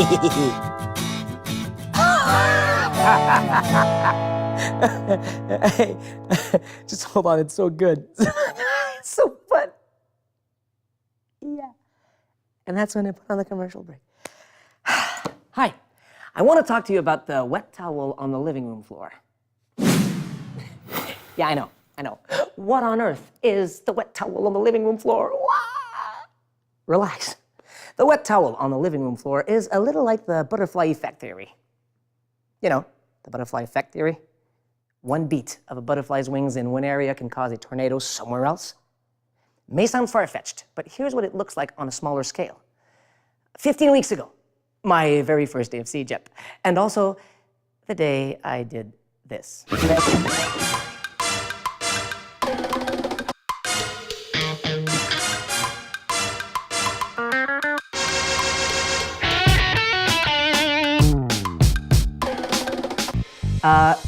Hey, just hold on, it's so good. It's so fun. Yeah. And that's when I put on the commercial break. Hi, I want to talk to you about the wet towel on the living room floor. Yeah, I know. What on earth is the wet towel on the living room floor? Relax. The wet towel on the living room floor is a little like the butterfly effect theory. You know, the butterfly effect theory? One beat of a butterfly's wings in one area can cause a tornado somewhere else. May sound far-fetched, but here's what it looks like on a smaller scale. 15 weeks ago, my very first day of cégep, and also the day I did this.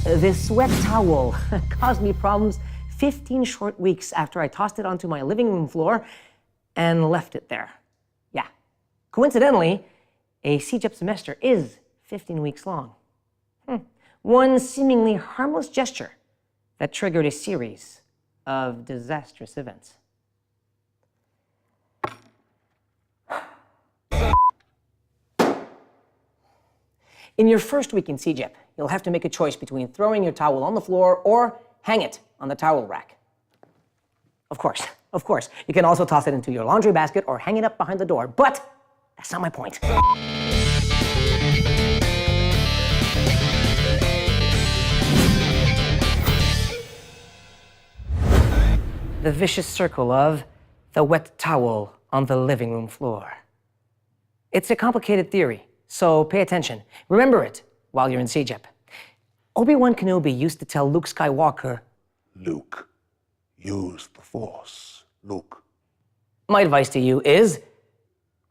This wet towel caused me problems 15 short weeks after I tossed it onto my living room floor and left it there. Yeah. Coincidentally, a cégep semester is 15 weeks long. One seemingly harmless gesture that triggered a series of disastrous events. In your first week in cégep, you'll have to make a choice between throwing your towel on the floor or hang it on the towel rack. Of course, you can also toss it into your laundry basket or hang it up behind the door, but that's not my point. The vicious circle of the wet towel on the living room floor. It's a complicated theory, so pay attention. Remember it while you're in cégep. Obi-Wan Kenobi used to tell Luke Skywalker, Luke, use the Force. Luke. My advice to you is,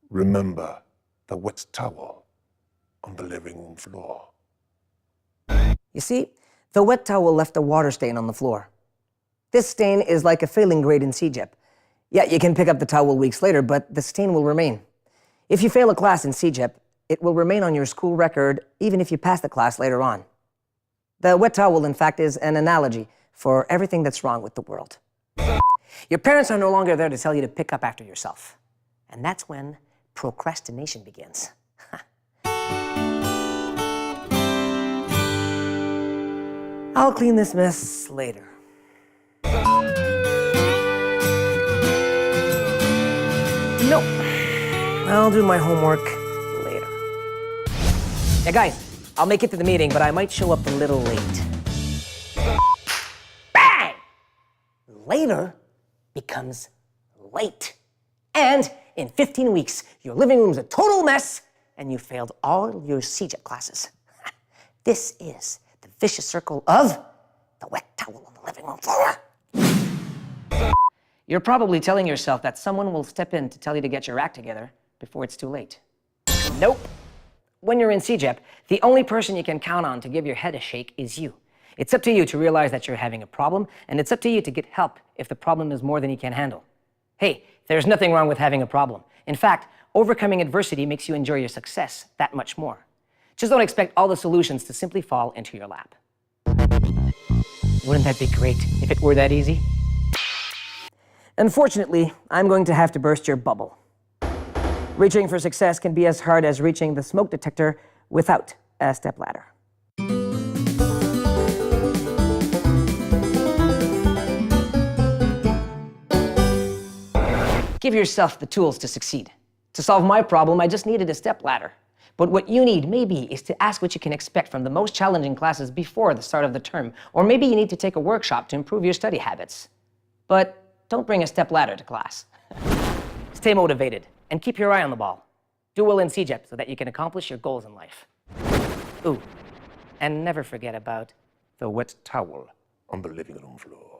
Remember the wet towel on the living room floor. you see, the wet towel left a water stain on the floor. This stain is like a failing grade in cégep. Yeah, you can pick up the towel weeks later, but the stain will remain. If you fail a class in cégep, it will remain on your school record even if you pass the class later on. The wet towel, in fact, is an analogy for everything that's wrong with the world. Your parents are no longer there to tell you to pick up after yourself. And that's when procrastination begins. I'll clean this mess later. Nope. I'll do my homework later. Hey guys, I'll make it to the meeting, but I might show up a little late. Bang! Later becomes late. And in 15 weeks, your living room's a total mess, and you failed all your cégep classes. This is the vicious circle of the wet towel on the living room floor. You're probably telling yourself that someone will step in to tell you to get your act together before it's too late. Nope. When you're in cégep, the only person you can count on to give your head a shake is you. It's up to you to realize that you're having a problem, and it's up to you to get help if the problem is more than you can handle. Hey, there's nothing wrong with having a problem. In fact, overcoming adversity makes you enjoy your success that much more. Just don't expect all the solutions to simply fall into your lap. Wouldn't that be great if it were that easy? Unfortunately, I'm going to have to burst your bubble. Reaching for success can be as hard as reaching the smoke detector without a stepladder. Give yourself the tools to succeed. To solve my problem, I just needed a stepladder. But what you need, maybe, is to ask what you can expect from the most challenging classes before the start of the term. Or maybe you need to take a workshop to improve your study habits. But don't bring a stepladder to class. Stay motivated and keep your eye on the ball. Do well in cégep so that you can accomplish your goals in life. Ooh, and never forget about The wet towel on the living room floor.